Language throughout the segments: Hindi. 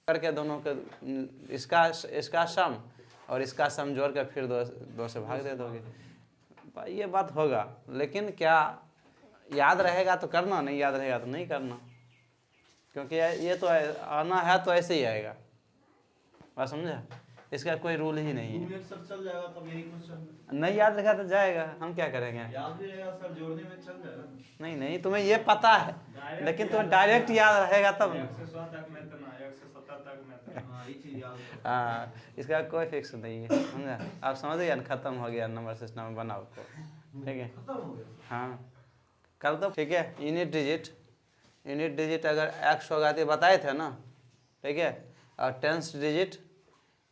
करके दोनों के इसका सम और इसका सम जोड़ कर फिर दो से भाग दे दोगे। ये बात होगा, लेकिन क्या याद रहेगा तो करना, नहीं याद रहेगा तो नहीं करना, क्योंकि ये तो आना है तो ऐसे ही आएगा। बात समझा? इसका कोई रूल ही नहीं है। सर चल जाएगा तब यही क्वेश्चन नहीं याद रखा तो जाएगा, हम क्या करेंगे? याद भी रहेगा सर, जोड़ने में चल जाएगा। नहीं नहीं, तुम्हें ये पता है, लेकिन तुम्हें डायरेक्ट याद रहेगा तब। हाँ, इसका कोई फिक्स नहीं है, समझा? आप समझ गए, खत्म हो गया नंबर सिस्टम बनाओ तो, ठीक है? हाँ कर दो, ठीक है। यूनिट डिजिट अगर x होगा तो बताए थे ना, ठीक है, और टेंस डिजिट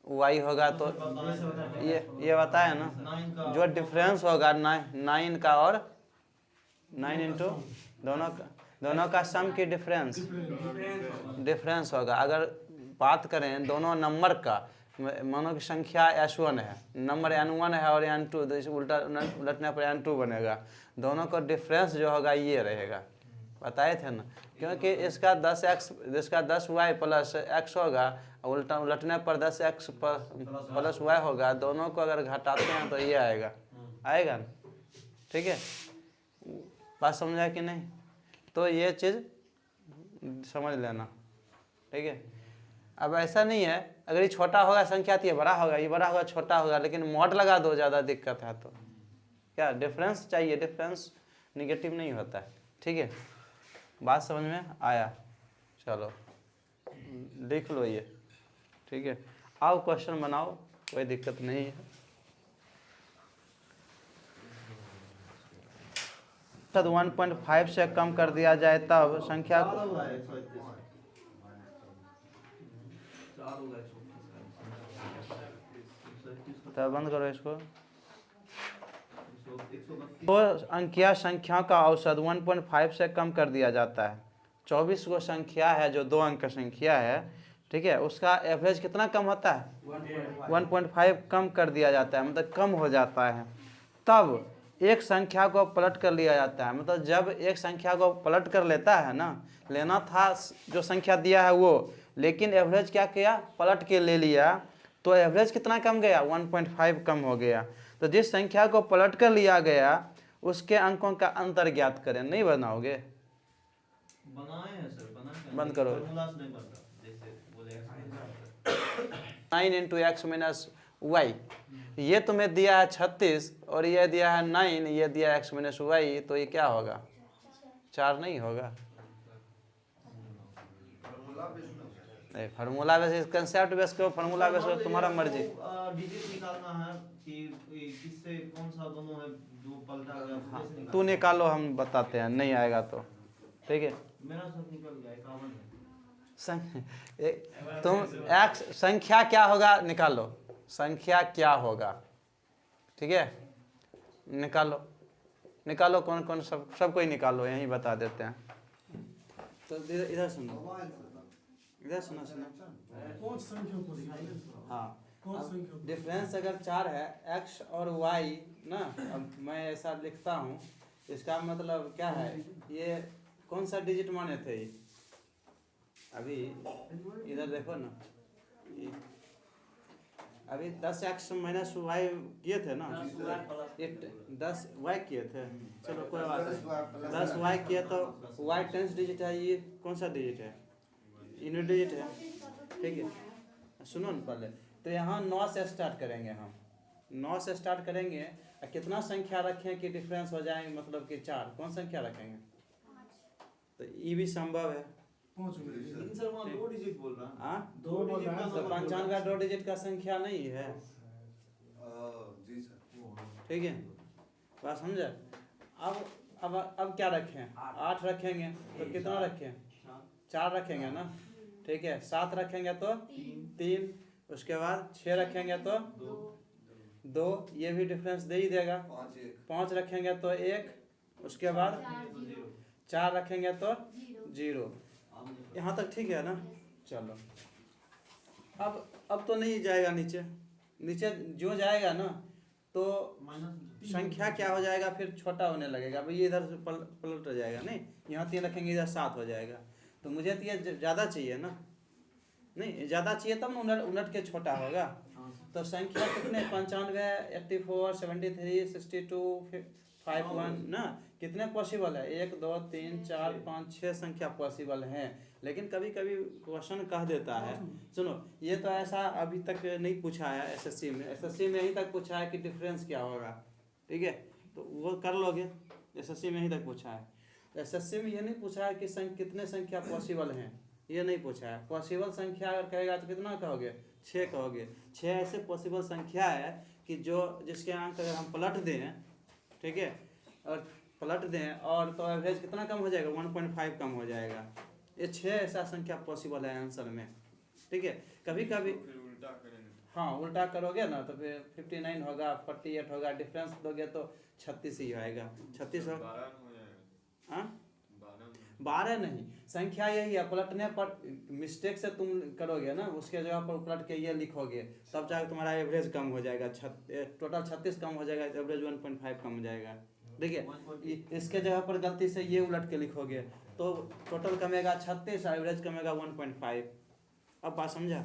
y होगा तो ये बताया ना। जो डिफरेंस होगा 9 का और 9 इंटू दोनों का सम की डिफरेंस होगा। अगर बात करें दोनों नंबर का, मानो की संख्या S1 है, नंबर N1 है और N2, तो इसे उलटने पर N2 बनेगा। दोनों का डिफरेंस जो होगा ये रहेगा, बताए थे ना, क्योंकि इसका 10y प्लस x होगा, उलटने पर 10x प्लस y होगा। दोनों को अगर घटाते हैं तो ये आएगा ना, ठीक है? बात समझा कि नहीं? तो ये चीज़ समझ लेना, ठीक है? अब ऐसा नहीं है, अगर ये छोटा होगा संख्या तो ये बड़ा होगा, ये बड़ा होगा छोटा होगा, लेकिन मॉड लगा दो, ज़्यादा दिक्कत है तो क्या डिफरेंस चाहिए, डिफरेंस निगेटिव नहीं होता है, ठीक है? बात समझ में आया? चलो लिख लो ये, ठीक है? आओ क्वेश्चन बनाओ, कोई दिक्कत नहीं है। तब 1.5 से कम कर दिया जाए तब संख्या तब बंद करो इसको। तो अंकीय संख्या का औसत 1.5 से कम कर दिया जाता है। 24 को संख्या है जो 2 अंक का संख्या है, ठीक है, उसका एवरेज कितना कम होता है? 1.5 कम कर दिया जाता है, मतलब कम हो जाता है। तब एक संख्या को पलट कर लिया जाता है, मतलब जब एक संख्या को पलट कर लेता है ना, लेना था जो संख्या दिया है वो, लेकिन एवरेज क्या किया? पलट के ले लिया, तो एवरेज कितना कम गया? 1.5 कम हो गया। तो जिस संख्या को पलट कर लिया गया उसके अंकों का अंतर ज्ञात करें। नहीं बनाओगे? बनाए हैं सर, बंद करो। 9 इंटू एक्स माइनस वाई, ये तुम्हें दिया है 36 और ये दिया है 9, ये दिया है एक्स माइनस वाई, तो ये क्या होगा? 4 नहीं होगा? नहीं, फार्मूला बेस कंसेप्ट बेस को, फार्मूला बेस को तुम्हारा मर्जी। डिजिट निकालना है कि किससे कौन सा दोनों है जो पलटा गया, हाँ, तू निकालो, हम बताते हैं, नहीं आएगा तो, ठीक है? मेरा सब निकल गया 51 तुम एक्स संख्या क्या होगा निकालो, संख्या क्या होगा, ठीक है? निकालो कौन कौन, सब कोई निकालो, यहीं बता देते हैं। तो इधर सुनो, इधर सुनो। हाँ, डिफरेंस अगर 4 है x और y ना, अब मैं ऐसा लिखता हूँ, इसका मतलब क्या है? ये कौन सा डिजिट माने थे? अभी इधर देखो ना, अभी 10x माइनस वाई किए थे ना, 10 y किए थे, चलो कोई बात नहीं, 10 y किए तो y टेंस डिजिट है, ये कौन सा डिजिट है? यूनिट डिजिट है, ठीक है? सुनो ना पहले, तो यहाँ 9 से स्टार्ट करेंगे, हम 9 से स्टार्ट करेंगे। कितना संख्या रखें कि डिफरेंस हो जाए, मतलब कि 4, कौन संख्या रखेंगे? तो ये भी संभव है। सर वहाँ 2 डिजिट बोल रहा है। हाँ, 2 डिजिट का तो 95 का 2 डिजिट का संख्या नहीं है, जी सर, ठीक है? बात समझे? अब क्या रखें? 8 रखेंगे तो कितना रखें? 4 रखेंगे ना, ठीक है? 7 रखेंगे तो 3, उसके बाद 6 रखेंगे तो 2, ये भी डिफरेंस दे ही देगा। 5 रखेंगे तो 1, उसके बाद 4 रखेंगे तो 0। यहाँ तक ठीक है ना? चलो, अब तो नहीं जाएगा नीचे जो जाएगा ना, तो संख्या क्या हो जाएगा? फिर छोटा होने लगेगा। भाई ये इधर से पलट जाएगा, नहीं यहाँ 3 रखेंगे, इधर 7 हो जाएगा। तो मुझे तो ये ज़्यादा चाहिए ना, नहीं ज़्यादा चाहिए तब ना उलट उलट के छोटा होगा। तो संख्या कितने 95, 84, 73, 62, 51 ना, कितने पॉसिबल है? 1 2 3 4 5 6 संख्या पॉसिबल हैं। लेकिन कभी कभी क्वेश्चन कह देता है, सुनो ये तो ऐसा अभी तक नहीं पूछा है एसएससी में। एसएससी में यहीं तक पूछा है कि डिफरेंस क्या होगा, ठीक है, तो वो कर लोगे। एसएससी में यहीं तक पूछा है। एसएससी में ये नहीं पूछा है कि कितने संख्या पॉसिबल हैं, ये नहीं पूछा है। पॉसिबल संख्या अगर कहेगा तो कितना कहोगे? 6 कहोगे। 6 ऐसे पॉसिबल संख्या है कि जो जिसके अंक अगर हम पलट दें, ठीक है, और पलट दें और तो एवरेज कितना कम हो जाएगा? 1.5 कम हो जाएगा। ये 6 ऐसा संख्या पॉसिबल है आंसर में, ठीक है। कभी कभी उल्टा करेंगे, हाँ उल्टा करोगे ना तो फिर 59 होगा, 48 होगा, डिफरेंस दोगे तो 36 ही आएगा। 36 होगा, 12 हो जाएगा। हाँ 12 12 नहीं, संख्या यही है। पलटने पर मिस्टेक से तुम करोगे ना, उसके जगह पर पलट के ये लिखोगे, तब जाकर तुम्हारा एवरेज कम हो जाएगा। टोटल 36 कम हो जाएगा, एवरेज 1.5 कम हो जाएगा। देखिए इसके जगह पर गलती से ये उलट के लिखोगे तो टोटल कमेगा 36, एवरेज कमेगा 1.5। अब बात समझा?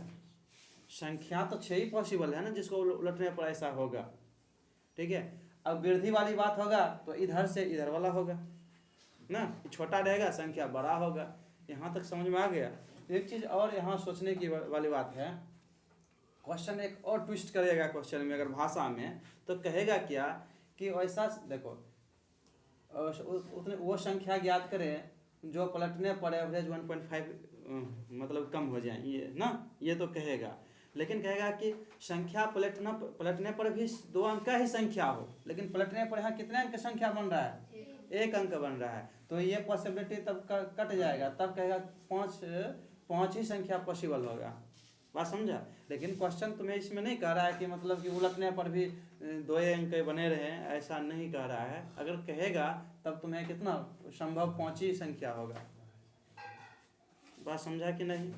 संख्या तो 6 ही पॉसिबल है ना जिसको उलटने पर ऐसा होगा, ठीक है। अब वृद्धि वाली बात होगा तो इधर से इधर वाला होगा ना, छोटा रहेगा संख्या बड़ा होगा। यहाँ तक समझ में आ गया? एक चीज़ और यहाँ सोचने की वाली बात है, क्वेश्चन एक और ट्विस्ट करेगा क्वेश्चन में, अगर भाषा में तो कहेगा क्या कि वैसा देखो उतने वो संख्या ज्ञात करें जो पलटने पर एवरेज 1.5 मतलब कम हो जाए, ये ना, ये तो कहेगा। लेकिन कहेगा कि संख्या पलटने पर भी 2 अंक का ही संख्या हो, लेकिन पलटने पर यहाँ कितने अंक संख्या बन रहा है? 1 अंक बन रहा है। तो ये पॉसिबिलिटी तब कट जाएगा, तब कहेगा 5 ही संख्या पॉसिबल होगा। बात समझा? लेकिन क्वेश्चन तुम्हें इसमें नहीं कह रहा है कि मतलब कि उलटने पर भी 2 अंक बने रहे, ऐसा नहीं कह रहा है। अगर कहेगा तब तुम्हें कितना संभव 5 ही संख्या होगा। बात समझा कि नहीं?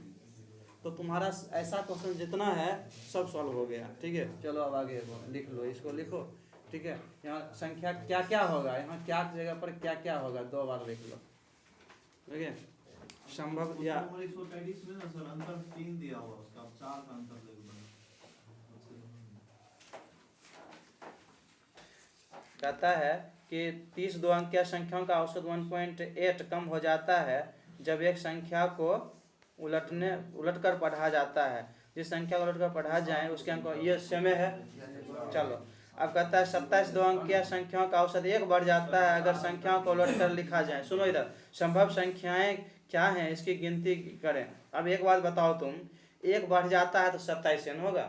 तो तुम्हारा ऐसा क्वेश्चन जितना है सब सॉल्व हो गया, ठीक है। चलो अब आगे लिख लो, इसको लिखो, ठीक है। यहाँ संख्या क्या क्या होगा, यहाँ क्या जगह पर क्या क्या होगा 2 बार लिख लो, ठीक है। संभव या नंबर 135 में ना सर अंतर 3 दिया हुआ, उसका आप 4 का अंतर ले लो। कहता है कि 30 2 अंकीय संख्याओं का औसत 1.8 कम हो जाता है जब एक संख्या को उलटकर पढ़ा जाता है। जिस संख्या को उलटकर पढ़ा जाए उसके अंक ये समय है। चलो अब कहता है 27 2 अंकीय संख्याओं का औसत 1 बढ़ जाता है अगर संख्याओं को उलटकर लिखा जाए। सुनो इधर, संभव संख्याएं क्या हैं इसकी गिनती करें। अब एक बात बताओ तुम, 1 बढ़ जाता है तो 27 n होगा।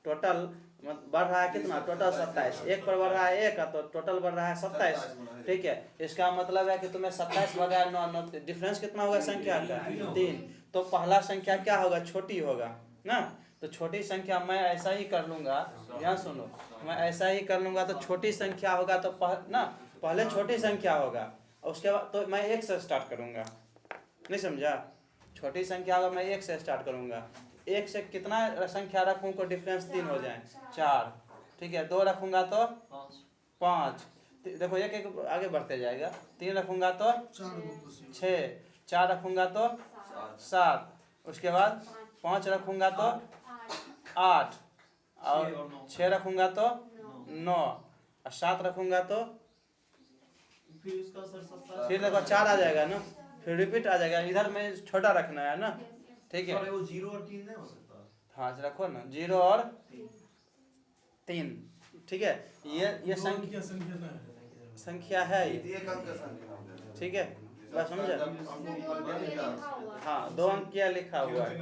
टोटल बढ़ रहा है कितना? टोटल 27। 1 पर बढ़ रहा है 1 तो टोटल बढ़ रहा है 27, ठीक है। इसका मतलब है कि तुम्हें 27 बजाय 9 डिफरेंस कितना होगा संख्या का? 3। तो पहला संख्या क्या होगा? छोटी होगा ना। तो छोटी संख्या मैं ऐसा ही कर लूँगा, ध्यान सुनो, मैं ऐसा ही कर लूँगा तो छोटी संख्या होगा तो पहले छोटी संख्या होगा और उसके बाद तो मैं 1 से स्टार्ट करूँगा, नहीं समझा? छोटी संख्या होगा मैं 1 से स्टार्ट करूँगा। 1 से कितना संख्या रखूँ को डिफरेंस 3 हो जाए? 4, ठीक है। 2 रखूँगा तो 5, देखो 1 1 आगे बढ़ते जाएगा। 3 रखूँगा तो 6, 4 रखूँगा तो 7, उसके बाद 5 रखूँगा तो 8 और 6 रखूँगा तो 9 और 7 रखूँगा तो फिर उसका सर 27 फिर देखो 4 आ जाएगा ना, फिर रिपीट आ जाएगा। इधर में छोटा रखना है ना, ठीक है। सर वो 0 और 3 नहीं हो सकता? हाँ रखो ना, 0 और 3, ठीक है। ये संख्या है ये, एक अंक का संख्या हो जाएगा। ठीक है। बस समझा? हाँ 2 अंक क्या लिखा हुआ है,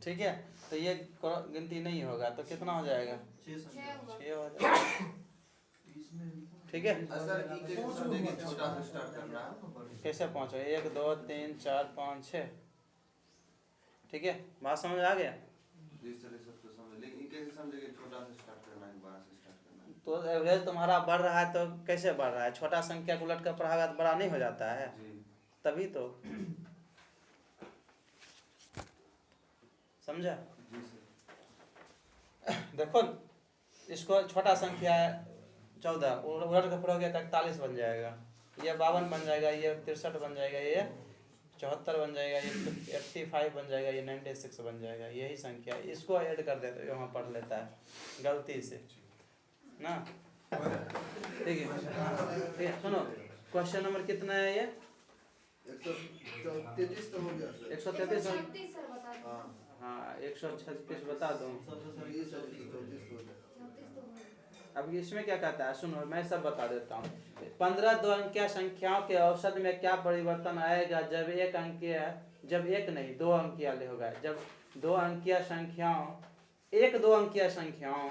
ठीक है। तो ये गिनती नहीं होगा तो कितना हो जाएगा? 6 हो जाएगा, ठीक है। सर ई के समझे कि छोटा से स्टार्ट करना है। कैसे पहुँचो? 1 2 3 4 5 6, ठीक है। बात समझ आ गया? जिस तरह से तो समझ, लेकिन ई कैसे समझे कि छोटा से स्टार्ट करना है, 12 से स्टार्ट करना है? तो एवरेज तुम्हारा बढ़ रहा है तो कैसे बढ़ रहा है? छोटा संख्या को उलट कर पढ़ागा तो बड़ा नहीं हो जाता है? जी तभी तो समझा? जी सर। देखो इसको छोटा संख्या है 14, उलट कर पढ़ोगे तो 41 बन जाएगा, ये 52 बन जाएगा, ये 63 बन जाएगा, ये 74 बन जाएगा, ये 85 बन जाएगा, ये 96 बन जाएगा। यही संख्या है, इसको ऐड कर देते हैं, वहाँ पढ़ लेता है गलती से ना। ठीक है, सुनो क्वेश्चन नंबर कितना है ये? 133 तो हो गया सर। 133। 36 सर बता दो। हाँ, हाँ 136 बता दो। 34 हो गया। 36 तो हो गया। अब इसमें क्या कहता है, सुनो मैं सब बता देता हूँ। 15 दो अंकीय संख्याओं के औसत में क्या परिवर्तन आएगा जब एक अंकीय, जब एक नहीं दो अंकीय होगा, जब दो अंकीय संख्याओं, एक दो अंकीय संख्याओं,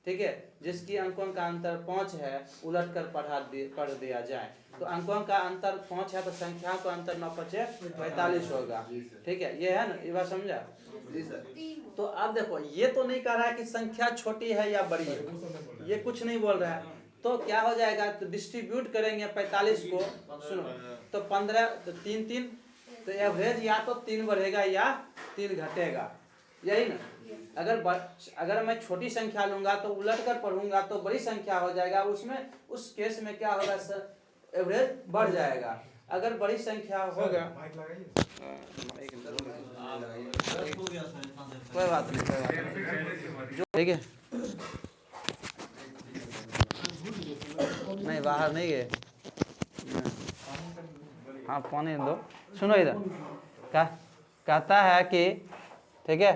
ठीक है, जिसकी अंकों का अंतर 5 है, उलट कर पढ़ दिया जाए। तो अंकों का अंतर 5 है तो संख्याओं का अंतर 9 5 45 होगा। ठीक है, ये है ना, ये बात समझा? जी सर। 3 तो आप देखो, ये तो नहीं कह रहा है कि संख्या छोटी है या बड़ी है, ये कुछ नहीं बोल रहा है। तो क्या हो जाएगा, तो डिस्ट्रीब्यूट करेंगे 45 को, सुनो, तो 15 तो 3 3, तो एवरेज या तो 3 बढ़ेगा या 3 घटेगा, यही ना। अगर मैं छोटी संख्या लूंगा तो उलट कर पढ़ूंगा तो बड़ी संख्या हो जाएगा, उसमें उस केस में क्या होगा सर, एवरेज बढ़ जाएगा। अगर बड़ी संख्या होगा, कोई बात नहीं, कोई बात नहीं, ठीक है, नहीं बाहर नहीं गए, हाँ पानी दो। सुनो इधर, कहता है कि, ठीक है,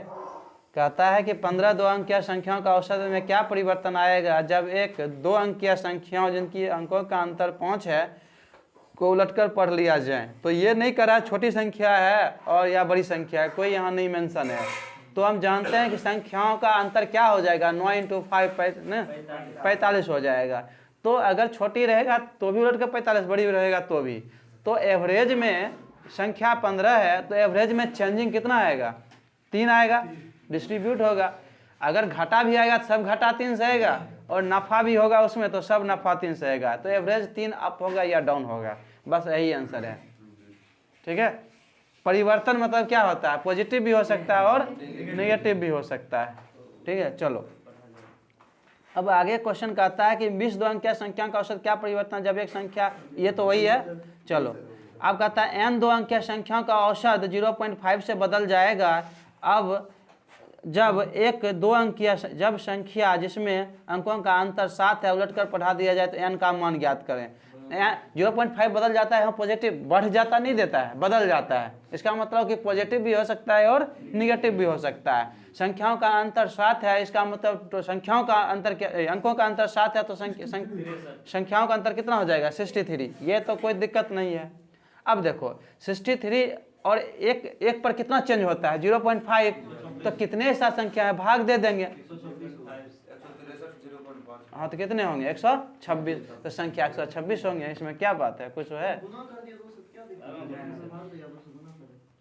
कहता है कि 15 दो अंकीय संख्याओं का औसत में क्या परिवर्तन आएगा जब एक दो अंकीय संख्याओं जिनकी अंकों का अंतर 5 है को उलटकर पढ़ लिया जाए। तो ये नहीं कह रहा छोटी संख्या है और या बड़ी संख्या है, कोई यहाँ नहीं मेंशन है। तो हम जानते हैं कि संख्याओं का अंतर क्या हो जाएगा, 9 × 5 45 हो जाएगा। तो अगर छोटी रहेगा तो भी उलट कर 45, बड़ी रहेगा तो भी। तो एवरेज में संख्या 15 है तो एवरेज में चेंजिंग कितना आएगा, 3 आएगा, डिस्ट्रीब्यूट होगा। अगर घटा भी आएगा तो सब घटा 3 से आएगा, और नफ़ा भी होगा उसमें तो सब नफ़ा 3 से आएगा। तो एवरेज 3 अप होगा या डाउन होगा, बस यही आंसर है। ठीक है, परिवर्तन मतलब क्या होता है, पॉजिटिव भी हो सकता है और नेगेटिव भी हो सकता है। ठीक है, चलो अब आगे क्वेश्चन कहता है कि 20 दो अंकीय संख्या का औसत क्या परिवर्तन जब एक संख्या, ये तो वही है। चलो अब कहता है n दो अंकीय संख्याओं का औसत 0.5 से बदल जाएगा अब जब एक दो अंकीय, जब संख्या जिसमें अंकों का अंतर 7 है उलटकर पढ़ा दिया जाए तो n का मान ज्ञात करें। 0.5 बदल जाता है, पॉजिटिव, बढ़ जाता नहीं देता है, बदल जाता है। इसका मतलब कि पॉजिटिव भी हो सकता है और निगेटिव भी हो सकता है। संख्याओं का अंतर 7 है, इसका मतलब तो संख्याओं का अंतर क्या, अंकों का अंतर 7 है तो संख्याओं का अंतर कितना हो जाएगा, 63। ये तो कोई दिक्कत नहीं है। अब देखो 63 और एक पर कितना चेंज होता है, 0.5, तो कितने ऐसा संख्या है, भाग दे देंगे। हाँ तो कितने होंगे, 126, तो संख्या 126 होंगे, इसमें क्या बात है, कुछ है।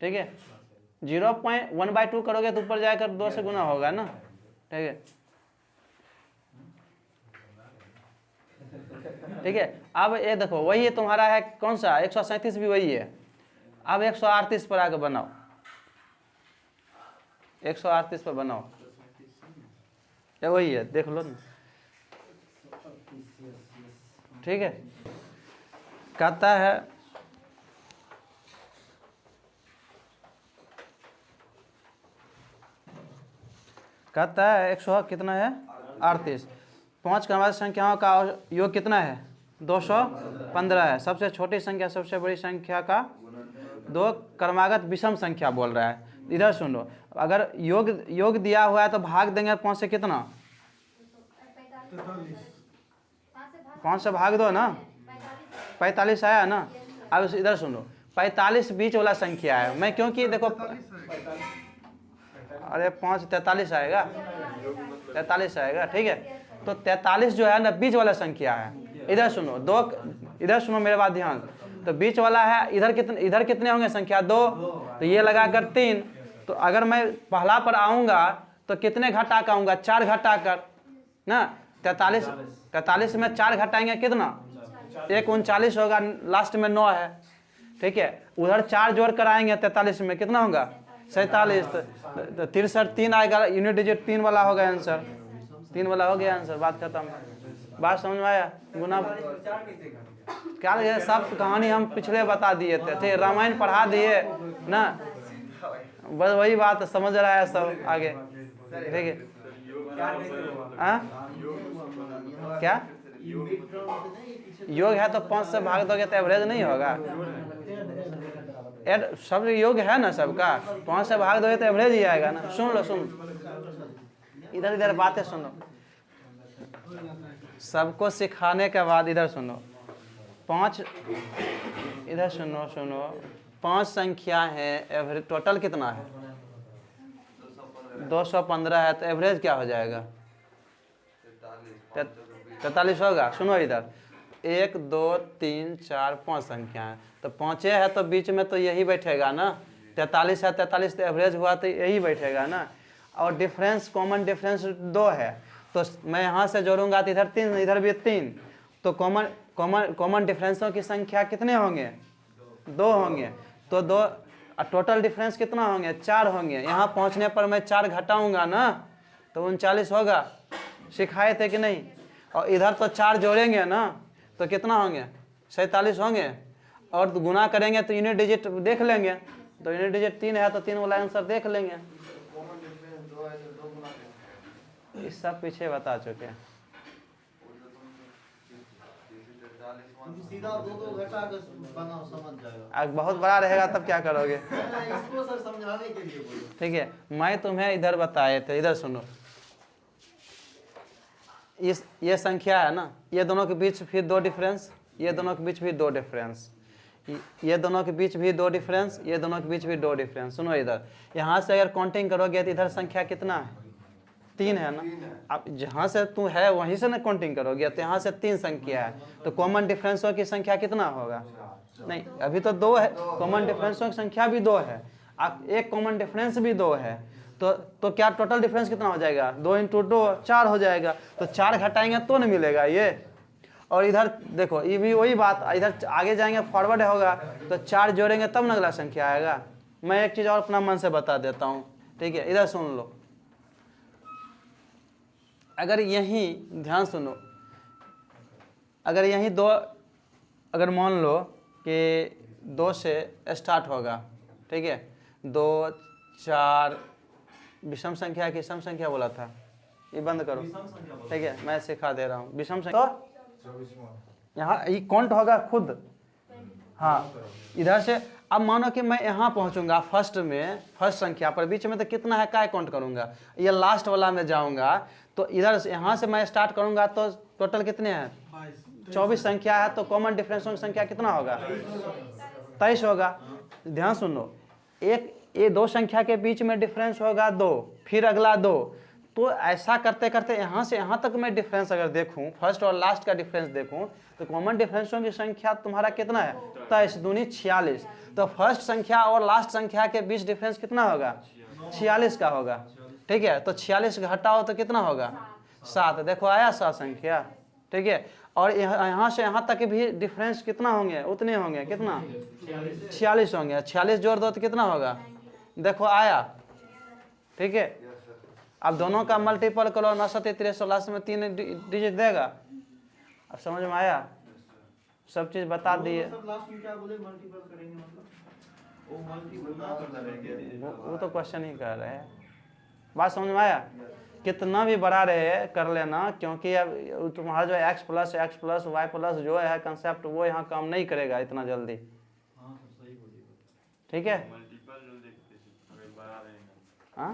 ठीक है, 0.1/2 करोगे तो ऊपर जाकर 2 से गुना होगा ना। ठीक है, ठीक है। अब ये देखो वही तुम्हारा है, कौन सा 137 भी वही है। अब 138 पर आके बनाओ, 138 पर बनाओ, ये वही है, देख लो ना। ठीक है, कहता है कहता है 100 कितना है 38, 5 क्रमवार संख्याओं का योग कितना है 215 है। सबसे छोटी संख्या सबसे बड़ी संख्या का 2 क्रमागत विषम संख्या बोल रहा है। इधर सुनो, अगर योग दिया हुआ है तो भाग देंगे 5 से कितना, 5 से भाग दो ना, 45 आया ना। अब इधर सुनो, 45 बीच वाला संख्या है, मैं क्योंकि देखो अरे 5 43 आएगा, 43 आएगा। ठीक है, तो 43 जो है ना बीच वाला संख्या है। इधर सुनो, 2, इधर सुनो मेरे बात ध्यान, तो बीच वाला है, इधर कितने होंगे संख्या 2, तो ये लगाकर 3। तो अगर मैं पहला पर आऊँगा तो कितने घटा कर आऊँगा, 4 घटा कर ना। 43 में 4 घटाएंगे कितना, 1 होगा, लास्ट में 9 है। ठीक है, उधर 4 जोड़ कर आएंगे 43 में कितना होगा 47, तो 63 3 आएगा, यूनिट डिजिट 3 वाला होगा आंसर, 3 वाला हो गया आंसर, बात खत्म। बात समझ में आया, गुना क्या ये सब कहानी हम पिछले बता दिए थे, ठीक, रामायण पढ़ा दिए ना, बस वही बात समझ रहा है सब आगे, ठीक है। हाँ? क्या योग है तो 5 से भाग दोगे तो एवरेज नहीं होगा, सब योग है ना सबका, 5 से भाग दोगे तो एवरेज ही आएगा ना। सुन लो, इधर इधर बातें सुनो, सबको सिखाने के बाद इधर सुनो। 5 इधर सुनो 5 संख्या है, एवरेज टोटल कितना है? 215 है, तो एवरेज क्या हो जाएगा? 43 होगा। सुनो इधर, 1 2 3 4 5 संख्या है, तो 5 है तो बीच में तो यही बैठेगा ना। 43 है, 43 तो एवरेज हुआ तो यही बैठेगा ना। और डिफरेंस, कॉमन डिफरेंस 2 है, तो मैं यहाँ से जोड़ूंगा तो इधर 3, इधर भी 3, तो कॉमन डिफरेंसों की संख्या कितने होंगे? 2 होंगे। तो 2 टोटल डिफरेंस कितना होंगे? 4 होंगे। यहाँ पहुँचने पर मैं 4 घटाऊंगा ना, तो 39 होगा। सिखाए थे कि नहीं? और इधर तो 4 जोड़ेंगे ना, तो कितना होंगे? 47 होंगे। और गुना करेंगे तो यूनिट डिजिट देख लेंगे, तो यूनिट डिजिट 3 है तो 3 वाला आंसर देख लेंगे। इस सब पीछे बता चुके हैं। सीधा 2 घटा कर बनाओ, समझ जाएगा। अब बहुत बड़ा रहेगा तब क्या करोगे? इसको सर समझाने के लिए बोलो। ठीक है, मैं तुम्हें इधर बताए थे, इधर सुनो। ये संख्या है ना, ये दोनों के बीच फिर 2 डिफरेंस, ये दोनों के बीच भी 2 डिफरेंस, ये दोनों के बीच भी 2 डिफरेंस, ये दोनों के बीच भी 2 डिफरेंस। सुनो इधर, यहाँ से अगर काउंटिंग करोगे तो इधर संख्या कितना है? 3 है ना। अब जहाँ से तू है वहीं से ना काउंटिंग करोगे, तो यहाँ से 3 संख्या है, तो कॉमन डिफरेंसों की संख्या कितना होगा? नहीं, अभी तो 2 है, कॉमन डिफरेंसों की संख्या भी 2 है, अब एक कॉमन डिफरेंस भी 2 है, तो क्या टोटल डिफरेंस कितना हो जाएगा? 2 × 2 4 हो जाएगा। तो 4 घटाएंगे तो नहीं मिलेगा ये। और इधर देखो, ये भी वही बात, इधर आगे जाएंगे फॉरवर्ड होगा, तो 4 जोड़ेंगे तब ना अगला संख्या आएगा। मैं एक चीज़ और अपना मन से बता देता हूँ, ठीक है, इधर सुन लो। अगर यहीं, ध्यान सुनो, अगर यहीं 2, अगर मान लो कि 2 से स्टार्ट होगा, ठीक है, 2 4, विषम संख्या की सम संख्या बोला था, ये बंद करो, ठीक है, मैं सिखा दे रहा हूँ। विषम संख्या तो यहाँ ये काउंट होगा खुद, हाँ, इधर से। अब मानो कि मैं यहाँ पहुँचूंगा फर्स्ट में, फर्स्ट संख्या पर, बीच में तो कितना है क्या काउंट करूँगा, ये लास्ट वाला में जाऊँगा, तो इधर से यहाँ से मैं स्टार्ट करूँगा तो टोटल कितने हैं? 24 संख्या है, तो कॉमन डिफरेंसों की संख्या कितना होगा? 23 होगा। ध्यान सुनो, ये 2 संख्या के बीच में डिफरेंस होगा 2, फिर अगला 2, तो ऐसा करते करते यहाँ से यहाँ तक मैं डिफरेंस अगर देखूँ, फर्स्ट और लास्ट का डिफरेंस देखूँ, तो कॉमन डिफरेंसों की संख्या तुम्हारा कितना है? 23 दूनी 46। तो फर्स्ट संख्या और लास्ट संख्या के बीच डिफरेंस कितना होगा? 46 का होगा, ठीक है। तो 46 घटाओ तो कितना होगा? 7। देखो आया 7 संख्या, ठीक है। और यहाँ से यहाँ तक भी डिफरेंस कितना होंगे? उतने होंगे, कितना? 46 होंगे। 46 जोड़ दो तो कितना होगा? देखो आया, ठीक है। अब दोनों का मल्टीपल करो, 9 7 13 लास्ट में 3 डिजिट देगा। अब समझ में आया? सब चीज बता दिए। लास्ट में क्या बोले? मल्टीपल करेंगे मतलब वो मल्टीपल ना करता रहेगा, वो तो क्वेश्चन ही कर रहे हैं। बात समझ में आया? कितना भी बड़ा रहे कर लेना, क्योंकि अब तुम्हारा जो x प्लस y प्लस जो है कंसेप्ट, वो यहाँ काम नहीं करेगा इतना जल्दी। हाँ सही बोलिए, ठीक है। मल्टीपल जो देखते थे, अगर बड़ा रहेगा, हाँ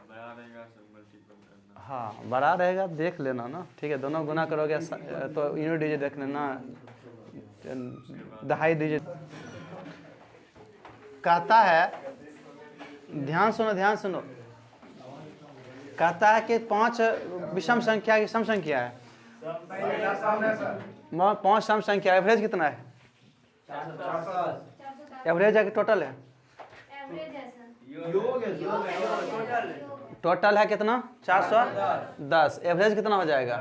बड़ा रहेगा सब मल्टीपल करना। हाँ, बड़ा रहेगा देख लेना ना, ठीक है। दोनों गुना करोगे तो यूनिट डिजिट देख लेना, दहाई डिजिट। कहता है, ध्यान सुनो ध्यान सुनो, कहता है कि 5 विषम संख्या की सम संख्या है, 5 सम संख्या, एवरेज कितना है? एवरेज है कि टोटल है? एवरेज है सर। योग है, टोटल है कितना? 410। एवरेज कितना हो जाएगा?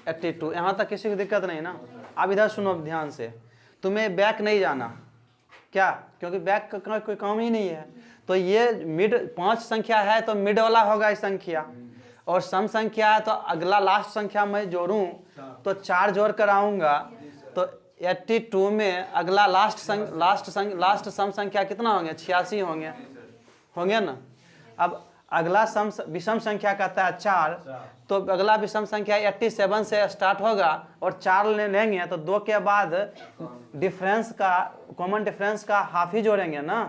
82। यहाँ तक किसी की दिक्कत नहीं ना। अब इधर सुनो ध्यान से, तुम्हें बैक नहीं जाना, क्या? क्योंकि बैक का कोई काम ही नहीं है। तो ये मिड 5 संख्या है तो मिड वाला होगा इस संख्या, और सम संख्या है तो अगला लास्ट संख्या मैं जोड़ूं तो 4 जोड़ कर आऊँगा तो 82 में अगला लास्ट सम संख्या कितना होंगे? 86 होंगे ना। अब अगला विषम संख्या कहता है 4, तो अगला विषम संख्या 87 से स्टार्ट होगा और 4 लेंगे तो 2 के बाद डिफरेंस का कॉमन डिफरेंस का हाफ ही जोड़ेंगे ना।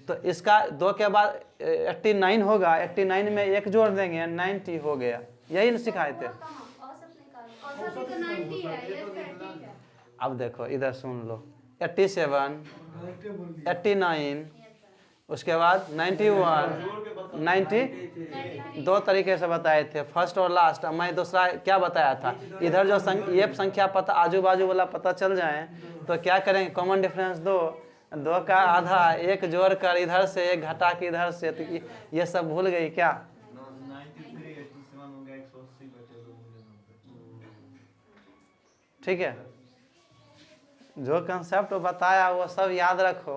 तो इसका 2 के बाद 89 होगा, 89 में 1 जोड़ देंगे, 90 हो गया। यही सिखाए थे। औसत भी तो 90 है, ये 30 है। अब देखो इधर सुन लो, 87, 89, उसके बाद 91, 90, 2 तरीके से बताए थे, फर्स्ट और लास्ट। अब मैं दूसरा क्या बताया था, इधर जो ये संख्या पता आजू बाजू वाला पता चल जाए तो क्या करेंगे, कॉमन डिफरेंस 2 का आधा 1 जोड़ कर इधर से 1 घटा के इधर से, तो ये सब भूल गई क्या? 93, 87 हो गया, 180 बचे 2 मुझे। ठीक है, जो कंसेप्ट बताया वो सब याद रखो,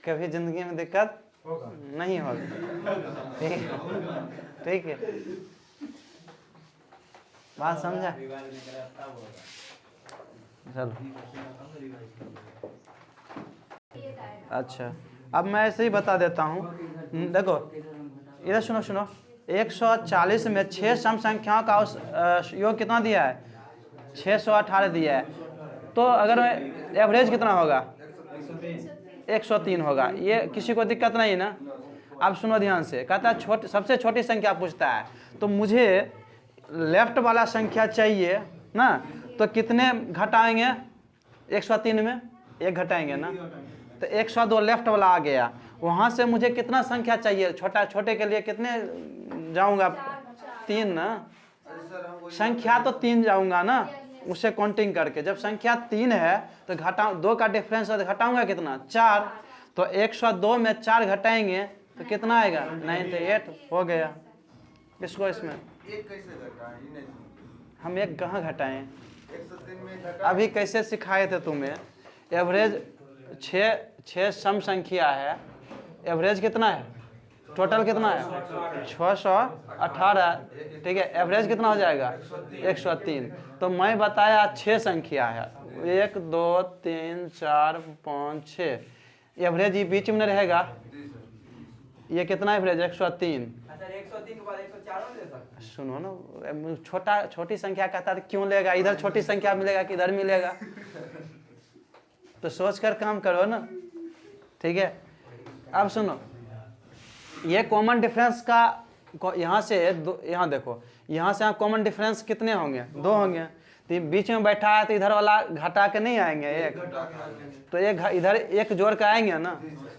कभी जिंदगी में दिक्कत नहीं होगी। ठीक है, बात समझा? चलो अच्छा, अब मैं ऐसे ही बता देता हूँ। देखो इधर सुनो, 140 में 6 सम संख्याओं का योग कितना दिया है? 618 दिया है। तो अगर एवरेज कितना होगा? 103 होगा। ये किसी को दिक्कत नहीं ना। अब सुनो ध्यान से, कहता है सबसे छोटी संख्या पूछता है, तो मुझे लेफ्ट वाला संख्या चाहिए ना, तो कितने घटाएंगे? 103 में 1 घटाएंगे ना, तो 102 लेफ्ट वाला आ गया। वहाँ से मुझे कितना संख्या चाहिए? छोटे के लिए कितने जाऊँगा? 3 ना, संख्या तो 3 जाऊँगा ना, उससे काउंटिंग करके। जब संख्या 3 है तो 2 का डिफरेंस है, तो घटाऊंगा कितना? 4। तो 102 में 4 घटाएंगे तो कितना आएगा? 98 हो गया। इसको इसमें एक कैसे घटा है? ये नहीं समझे। हम 1 कहाँ घटाएं? 103 में घटा। अभी कैसे सिखाए थे तुम्हें? एवरेज 6 सम संख्या है, एवरेज कितना है? टोटल कितना है? 618। ठीक है, एवरेज कितना हो जाएगा? 103। तो मैं बताया 6 संख्या है, 1 2 3 4 5 6। एवरेज ये बीच में रहेगा। ये कितना एवरेज? 103। सुनो ना, छोटी संख्या कहता है क्यों लेगा? इधर छोटी संख्या मिलेगा कि इधर मिलेगा? तो सोच कर काम करो ना। ठीक है, अब सुनो, ये कॉमन डिफरेंस का यहाँ से यहाँ देखो, यहाँ से कॉमन डिफरेंस कितने होंगे? 2 होंगे। तो बीच में बैठा है तो इधर वाला घटा के नहीं आएंगे 1, तो इधर 1 जोड़ के आएंगे ना,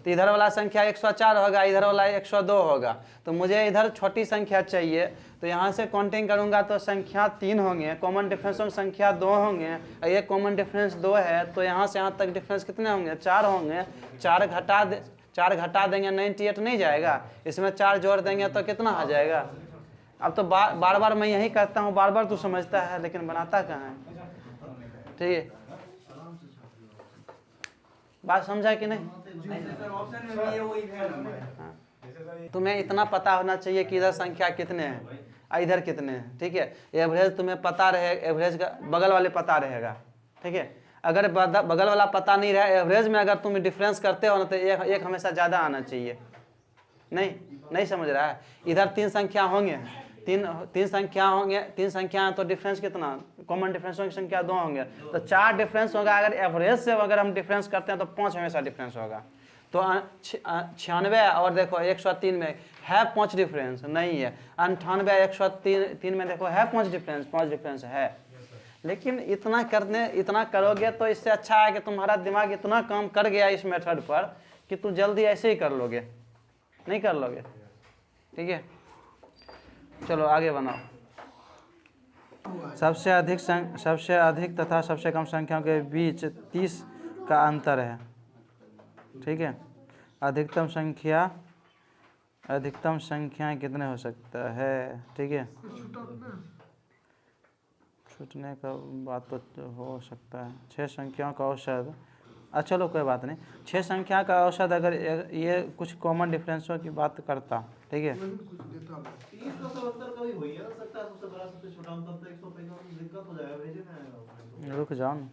तो इधर वाला संख्या 104 होगा, इधर वाला 102 होगा। तो मुझे इधर छोटी संख्या चाहिए, तो यहाँ से काउंटिंग करूँगा तो संख्या 3 होंगे, कॉमन डिफरेंस में संख्या 2 होंगे, और ये कॉमन डिफरेंस 2 है, तो यहाँ से यहाँ तक डिफरेंस कितने होंगे? 4 होंगे। 4 घटा देंगे 98 नहीं जाएगा, इसमें 4 जोड़ देंगे तो कितना आ जाएगा? अब तो बार बार मैं यही करता हूँ, बार बार तू समझता है लेकिन बनाता कहाँ है? ठीक है, बात समझा कि नहीं? तुम्हें इतना पता होना चाहिए कि इधर संख्या कितने हैं और इधर कितने हैं। ठीक है, एवरेज तुम्हें पता रहे, एवरेज का बगल वाले पता रहेगा। ठीक है, अगर बगल वाला पता नहीं रहा, एवरेज में अगर तुम डिफरेंस करते हो ना, तो एक हमेशा ज़्यादा आना चाहिए। नहीं समझ रहा है? इधर 3 संख्या होंगे, तीन संख्या होंगे, 3 संख्या तो डिफरेंस कितना? कॉमन डिफरेंस की संख्या 2 होंगे, तो 4 डिफरेंस होगा। अगर एवरेज से अगर हम डिफरेंस करते हैं तो 5 हमेशा डिफरेंस होगा। तो 96 और देखो 103 में है 5 डिफरेंस नहीं है, 98 103 में देखो है 5 डिफरेंस है। लेकिन इतना करोगे तो इससे अच्छा है कि तुम्हारा दिमाग इतना काम कर गया इस मेथड पर कि तुम जल्दी ऐसे ही कर लोगे, नहीं कर लोगे। ठीक है, चलो आगे बनाओ। सबसे अधिक तथा सबसे कम संख्याओं के बीच 30 का अंतर है। ठीक है, अधिकतम संख्या कितने हो सकता है? ठीक है, छूटने का बात तो हो सकता है। 6 संख्याओं का औसत, अच्छा चलो कोई बात नहीं, 6 संख्या का औसत अगर ये कुछ कॉमन डिफरेंसों की बात करता। ठीक है, 30 का 70 का भी हो ही ना सकता है, सबसे बड़ा सबसे छोटा अंतर तो 150 दिक्कत हो जाएगा, भेजे ना आएगा। रुक जाओ ना,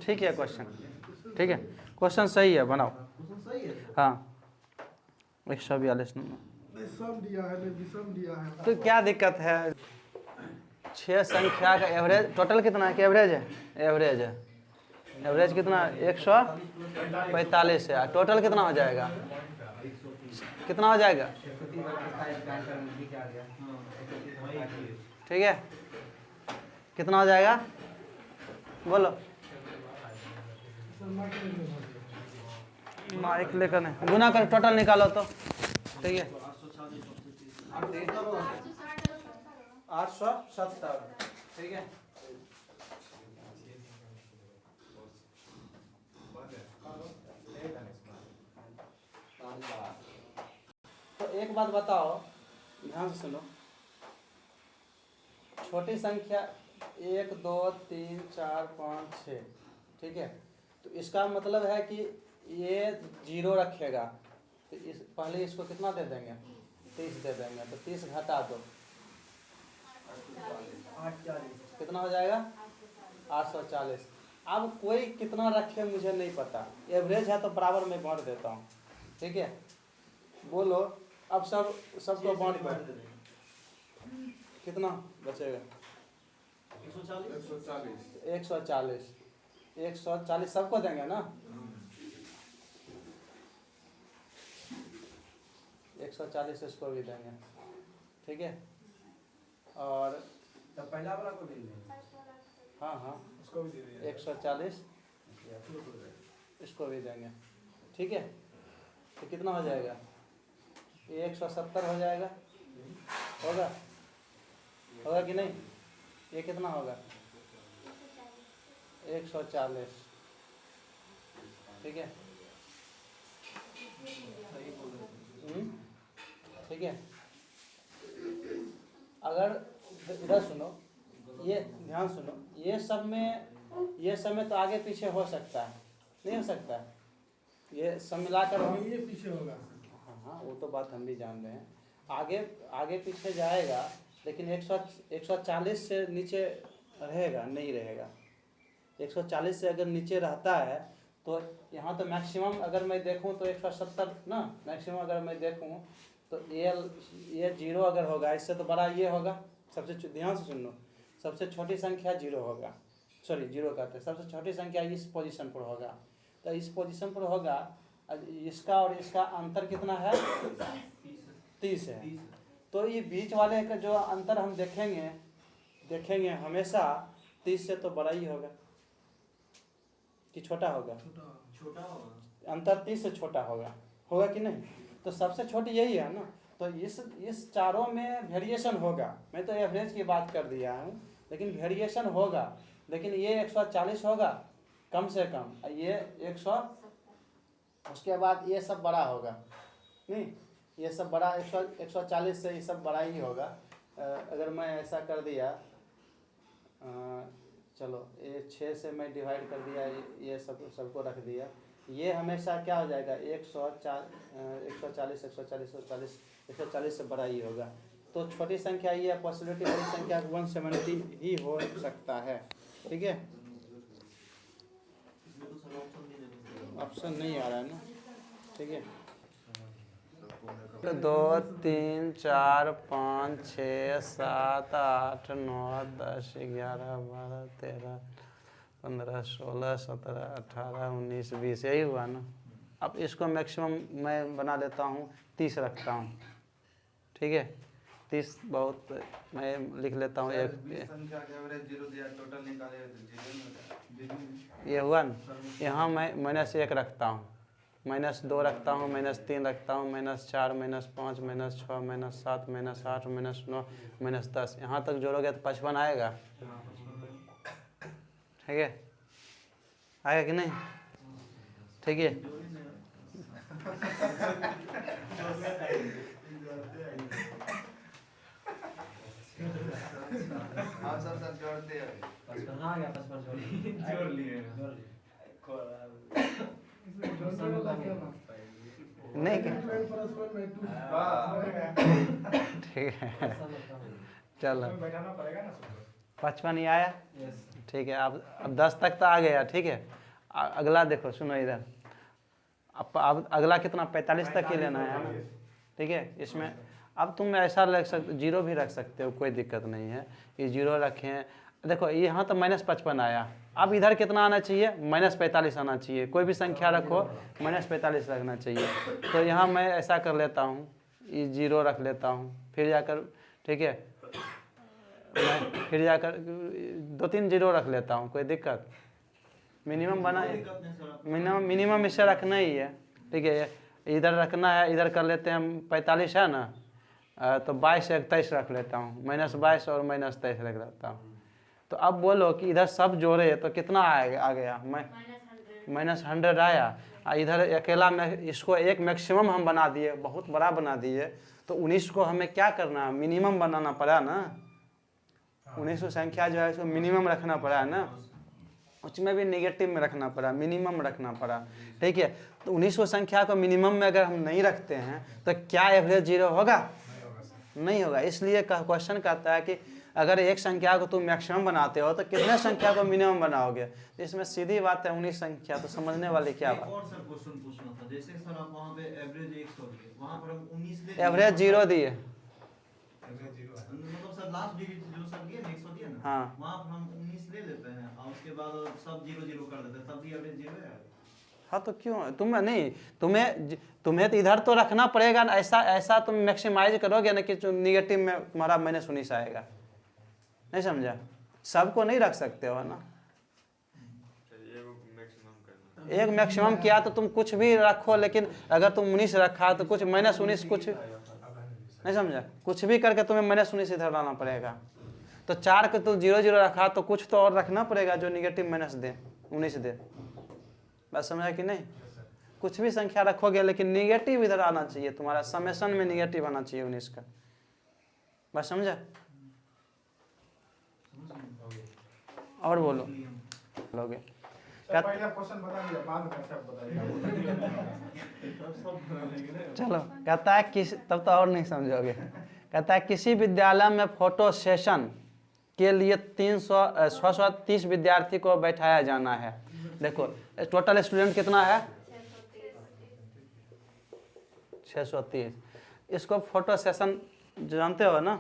ठीक है क्वेश्चन, ठीक है क्वेश्चन सही है, बनाओ। क्वेश्चन सही है सर। हाँ 142 नंबर। सम दिया है नहीं विषम दिया है। तो क्या दिक्कत है? 6 संख्या का एवरेज टोटल कितना है कि एवरेज है? एवरेज है। एवरेज कितना? 145 है। टोटल कितना हो जाएगा? कितना हो जाएगा? ठीक है, कितना हो जाएगा बोलो? माइक लेकर नहीं, गुना कर टोटल निकालो तो। ठीक है 870। ठीक है तो एक बात बताओ, ध्यान से सुनो। छोटी संख्या 1 2 3 4 5 6, ठीक है। तो इसका मतलब है कि ये 0 रखेगा, तो इस पहले इसको कितना दे देंगे? 30 दे देंगे। तो 30 घटा दो, 840 कितना हो जाएगा? 840। अब कोई कितना रखे मुझे नहीं पता, एवरेज है तो बराबर में बांट देता हूँ। ठीक है बोलो, अब सबको बांट दो, कितना बचेगा? 140। 140 सबको देंगे ना? 140 इसको भी देंगे, ठीक है। और तो पहला वाला को दे देंगे। हाँ हाँ उसको भी दे देंगे। 140 इसको भी देंगे, ठीक है। तो कितना हो जाएगा? ये 170 हो जाएगा, होगा? होगा कि नहीं? ये कितना होगा? 140, ठीक है। ठीक है। अगर इधर सुनो, ये ध्यान सुनो, ये सब में तो आगे पीछे हो सकता है, नहीं हो सकता है? ये सब मिलाकर ये पीछे होगा। हाँ वो तो बात हम भी जान रहे हैं। आगे पीछे जाएगा, लेकिन 140 से नीचे रहेगा नहीं रहेगा। 140 से अगर नीचे रहता है तो यहाँ तो मैक्सिमम अगर मैं देखूँ तो 170 ना, मैक्सिमम अगर मैं देखूँ तो ये 0 अगर होगा, इससे तो बड़ा ये होगा। सबसे ध्यान से सुन लो, सबसे छोटी संख्या 0 होगा, सॉरी 0 कहते हैं, सबसे छोटी संख्या इस पोजीशन पर होगा। तो इस पोजीशन पर होगा, इसका और इसका अंतर कितना है? 30 है। तो ये बीच वाले का जो अंतर हम देखेंगे हमेशा 30 से तो बड़ा ही होगा कि छोटा होगा? छोटा होगा। अंतर 30 से छोटा होगा कि नहीं? तो सबसे छोटी यही है ना। तो इस चारों में वेरिएशन होगा। मैं तो एवरेज की बात कर दिया हूँ, लेकिन वेरिएशन होगा। लेकिन ये 140 होगा कम से कम, ये 100, उसके बाद ये सब बड़ा होगा नहीं, ये सब बड़ा 140 से ये सब बड़ा ही होगा। अगर मैं ऐसा कर दिया, चलो ये 6 से मैं डिवाइड कर दिया, ये सबको रख दिया, ये हमेशा क्या हो जाएगा? 140 से बड़ा ही होगा। तो छोटी संख्या ये पॉसिबिलिटी, बड़ी संख्या 170 ही हो सकता है, ठीक है। इसमें तो सर ऑप्शन नहीं देना। ऑप्शन नहीं आ रहा है ना, ठीक है। 2 3 4 5 6 7 8 9 10 11 12 13 15 16 17 18 19 20, यही हुआ ना। अब इसको मैक्सिमम मैं बना देता हूँ, 30 रखता हूँ, ठीक है। 30 बहुत, मैं लिख लेता हूँ। एक संख्या के एवरेज 0 दिया, टोटल निकाले तो 0 ये हुआ ना। यहाँ मैं -1 रखता हूँ, -2 रखता हूँ, -3 रखता हूँ, -4 -5 -6 -7 -8 -9 -10, यहाँ तक जोड़ोगे तो 55 आएगा, ठीक है। आएगा कि नहीं? ठीक है। हम सब जोड़ते हैं। 55 आ गया, 55 जोड़ लिए। नहीं क्या? 2 and plus 1 by 2 ठीक है, चलो बैठाना पड़ेगा ना सबको। 55 ही आया। ठीक है, अब 10 तक तो आ गया। ठीक है, अगला देखो, सुनो इधर। अब अगला कितना, 45 तक ही लेना है ना। ठीक है, इसमें अब तुम ऐसा रख सकते, जीरो भी रख सकते हो, कोई दिक्कत नहीं है। ये जीरो रखें, देखो यहाँ तो -55 आया। अब इधर कितना आना चाहिए, -45 आना चाहिए। कोई भी संख्या रखो -45 रखना चाहिए। तो यहाँ मैं ऐसा कर लेता हूँ, ये जीरो रख लेता हूँ, फिर जाकर, ठीक है, मैं फिर जाकर 2-3 जीरो रख लेता हूँ, कोई दिक्कत। मिनिमम बना, मिनिमम इसे रखना ही है। ठीक है, इधर रखना है, इधर कर लेते हैं 45 है ना, तो 22 21 रख लेता हूँ, -22 और -23 रख लेता हूँ। तो अब बोलो कि इधर सब जोड़े तो कितना आ गया, -100 आया। इधर अकेला में इसको एक मैक्सिमम हम बना दिए, बहुत बड़ा बना दिए। तो 19 को हमें क्या करना है, मिनिमम बनाना पड़ा ना। 19 संख्या जो है इसको मिनिमम रखना पड़ा है ना, उसमें भी नेगेटिव में रखना पड़ा, मिनिमम रखना पड़ा। ठीक है, तो 19 संख्या को मिनिमम में अगर हम नहीं रखते हैं तो क्या एवरेज जीरो होगा? नहीं होगा। इसलिए क्वेश्चन कहता है कि अगर एक संख्या को तुम मैक्सिमम बनाते हो तो कितने संख्या को मिनिमम बनाओगे। तो इसमें सीधी बात है 19 संख्या, तो समझने वाली क्या बात। और सर क्वेश्चन पूछना था, जैसे सर आप वहाँ पे एवरेज 100 दिए, वहाँ पर हम 19 ले एवरेज जीरो दिए, मतलब सर लास्ट डिजिट जो सर दिए ना 100 दिए ना, हाँ। वहाँ पर हम 19 ले लेते हैं और उसके बाद सब 0 कर देते हैं, तब भी एवरेज 0 है। हाँ तो क्यों, तुम्हें नहीं, तुम्हें तो इधर तो रखना पड़ेगा ना। ऐसा तुम मैक्सिमाइज करोगे ना कि निगेटिव में तुम्हारा -19 आएगा। नहीं समझा, सबको नहीं रख सकते हो ना। एक मैक्सिमम किया तो तुम कुछ भी रखो, लेकिन अगर तुम 19 रखा तो कुछ -19 कुछ नहीं समझा, कुछ भी करके तुम्हें -19 इधर लाना पड़ेगा। तो 4 को तो 0 रखा तो कुछ तो और रखना पड़ेगा जो निगेटिव माइनस दे, 19 दे। बात समझा कि नहीं? कुछ भी संख्या रखोगे लेकिन निगेटिव इधर आना चाहिए, तुम्हारा समेशन में निगेटिव आना चाहिए 19 का। बात समझा? और बोलो लोगे पहले क्वेश्चन बता दिया, बाद में सब बताइएगा। चलो, कहता है किस, तब तो और नहीं समझोगे। कहता है किसी विद्यालय में फोटो सेशन के लिए 630 विद्यार्थी को बैठाया जाना है। देखो टोटल स्टूडेंट कितना है, 630। इसको फोटो सेशन जानते हो ना,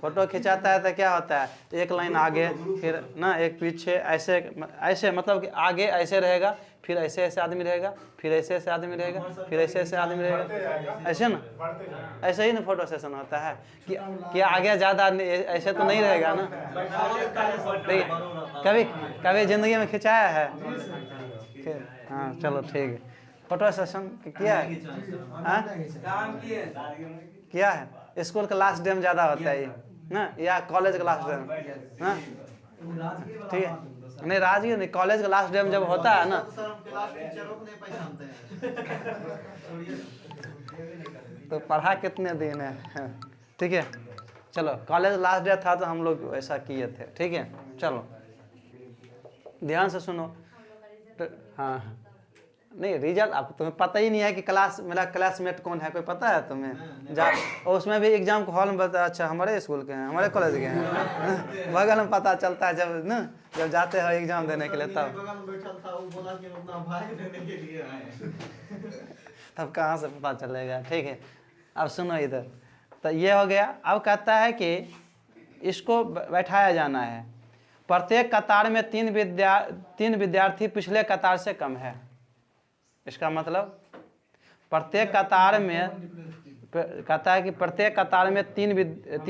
फोटो खिंचाता है तो क्या होता है, एक लाइन आगे फिर ना एक पीछे, ऐसे मतलब कि आगे ऐसे रहेगा, फिर ऐसे आदमी रहेगा, फिर ऐसे आदमी रहेगा, फिर ऐसे आदमी रहेगा, ऐसे ना, ऐसे ही ना फोटो सेशन होता है कि आगे ज़्यादा ऐसे तो नहीं रहेगा ना। कभी ज़िंदगी में खिंचाया है? हाँ चलो ठीक है, फोटो सेशन किया है, किया है। स्कूल का लास्ट डे में ज़्यादा होता है ये ना, या कॉलेज का लास्ट डे में, हाँ ठीक है। नहीं राजगीर नहीं, कॉलेज का लास्ट डे में जब होता है ना, तो पढ़ा कितने दिन है। ठीक है, चलो कॉलेज लास्ट डे था तो हम लोग ऐसा किए थे। ठीक है, चलो ध्यान से सुनो। तो हाँ नहीं, रिजल्ट अब तुम्हें पता ही नहीं है कि क्लास, मेरा क्लासमेट कौन है, कोई पता है तुम्हें? जा और उसमें भी एग्जाम को हॉल में बता, अच्छा हमारे स्कूल के हैं, हमारे कॉलेज के हैं, बगल में पता चलता है जब ना, जब जाते हो एग्जाम देने के लिए तब कहाँ से पता चलेगा। ठीक है, अब सुनो इधर, तो ये हो गया। अब कहता है कि इसको बैठाया जाना है, प्रत्येक कतार में 3 विद्यार्थी पिछले कतार से कम है। इसका मतलब प्रत्येक कतार में, कहता है कि प्रत्येक कतार में 3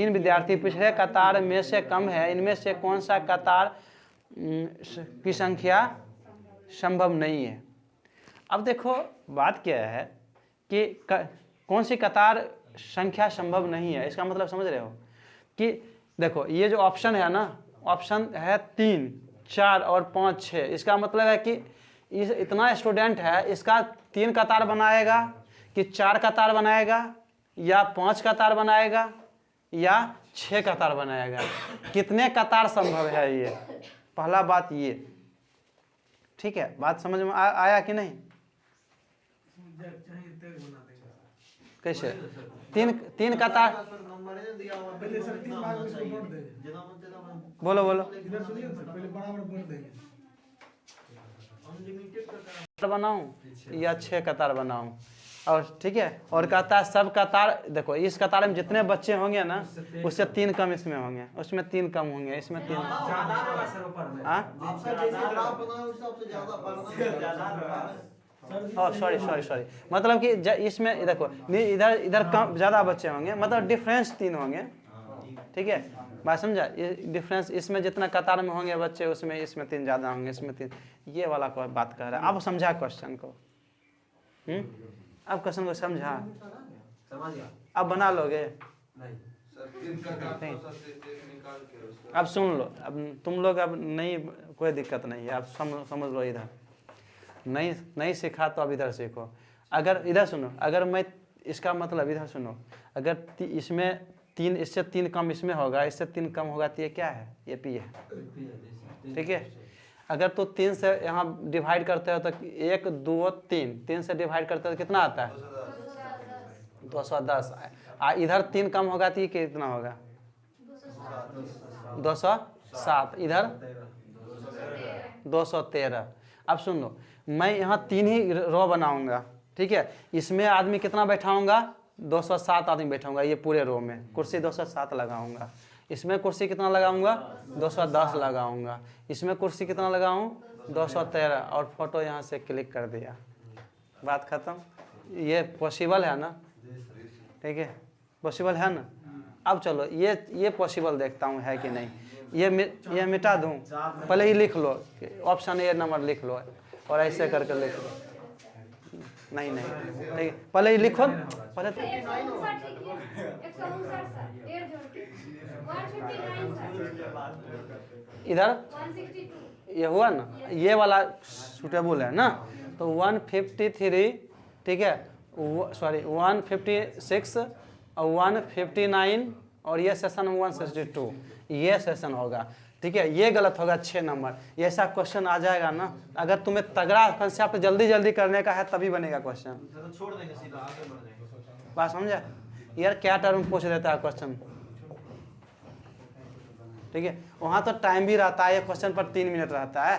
विद्यार्थी पिछले कतार में से कम है। इनमें से कौन सा कतार की संख्या संभव नहीं है। अब देखो बात क्या है कि कौन सी कतार संख्या संभव नहीं है, इसका मतलब समझ रहे हो कि देखो ये जो ऑप्शन है ना, ऑप्शन है 3, 4 और 5, 6। इसका मतलब है कि इतना स्टूडेंट है, इसका 3 कतार बनाएगा कि 4 कतार बनाएगा, या 5 कतार बनाएगा, या 6 कतार बनाएगा। कितने कतार संभव है ये, पहला बात ये। ठीक है, बात समझ में आया कि नहीं? कैसे तीन तीन कतार सर नंबर है दिया हुआ पहले सर 3 भाग में इसको बोल देंगे। जितना बनते था बोलो बोलो इधर सुनिए ना सर, पहले बराबर बोल देंगे। अनलिमिटेड करता है। कतार बनाऊं या 6 कतार बनाऊं, और ठीक है, और कहता है सब कतार, देखो इस कतार में जितने बच्चे होंगे ना उससे 3 कम इसमें होंगे, उसमें 3 कम होंगे, इसमें 3। ज्यादा होगा सर ऊपर में। हाँ आपका जैसे ग्राफ बनाया उस हिसाब से ज्यादा बढ़ना सॉरी सॉरी सॉरी, मतलब कि इसमें देखो इधर इधर कम ज़्यादा बच्चे होंगे, मतलब डिफरेंस 3 होंगे, ठीक है, बात समझा। ये डिफरेंस इसमें जितना कतार में होंगे बच्चे उसमें इसमें 3 ज़्यादा होंगे, इसमें 3, ये वाला को बात कर रहा है। अब समझा क्वेश्चन को, अब क्वेश्चन को समझा, समझ गया? अब बना लोगे। नहीं सर 3 कतार तो सर से एक निकाल के उसको अब सुन लो, अब तुम लोग अब नहीं, कोई दिक्कत नहीं है, अब समझ लो। इधर नहीं सीखा तो अब इधर सीखो। अगर इधर सुनो, अगर मैं इसका मतलब इधर सुनो, अगर इसमें 3 इससे 3 कम इसमें होगा, इससे 3 कम होगा तो ये क्या है, ये पी है, ठीक है। अगर तो 3 से यहाँ डिवाइड करते हो तो 1 2 3 से डिवाइड करते हो तो कितना आता है 210। इधर 3 कम होगा तो ये कितना होगा 207, इधर 213। अब सुन लो, मैं यहाँ 3 ही रो बनाऊंगा, ठीक है, इसमें आदमी कितना बैठाऊंगा 207 आदमी बैठाऊंगा, ये पूरे रो में कुर्सी 207 लगाऊंगा, इसमें कुर्सी कितना लगाऊंगा 210 लगाऊंगा, इसमें कुर्सी कितना लगाऊं 213, और फोटो यहाँ से क्लिक कर दिया, बात खत्म। ये पॉसिबल है ना, ठीक है, पॉसिबल है ना। अब चलो ये पॉसिबल देखता हूँ है कि नहीं, ये मिटा दूँ, पहले ही लिख लो, ऑप्शन ए नंबर लिख लो, और ऐसे करके लिख लो। नहीं ठीक है, पहले ही लिखो, पहले 159 लिखिए, 159 सर, 1.5 जोड़ के 159 सर, इधर 162 ये हुआ ना, ये वाला सूटेबल है ना, तो 153, ठीक है, सॉरी 156 और 159, और ये सेशन 162, ये सेशन होगा, ठीक है। ये गलत होगा 6 नंबर। ये ऐसा क्वेश्चन आ जाएगा ना, अगर तुम्हें तगड़ा कंसेप्ट जल्दी जल्दी करने का है तभी बनेगा क्वेश्चन, तो छोड़ देंगे सीधा आगे बढ़ जाएंगे। बात समझा। यार क्या टर्म पूछ देता है क्वेश्चन, ठीक है, वहाँ तो टाइम भी रहता है, ये क्वेश्चन पर 3 मिनट रहता है।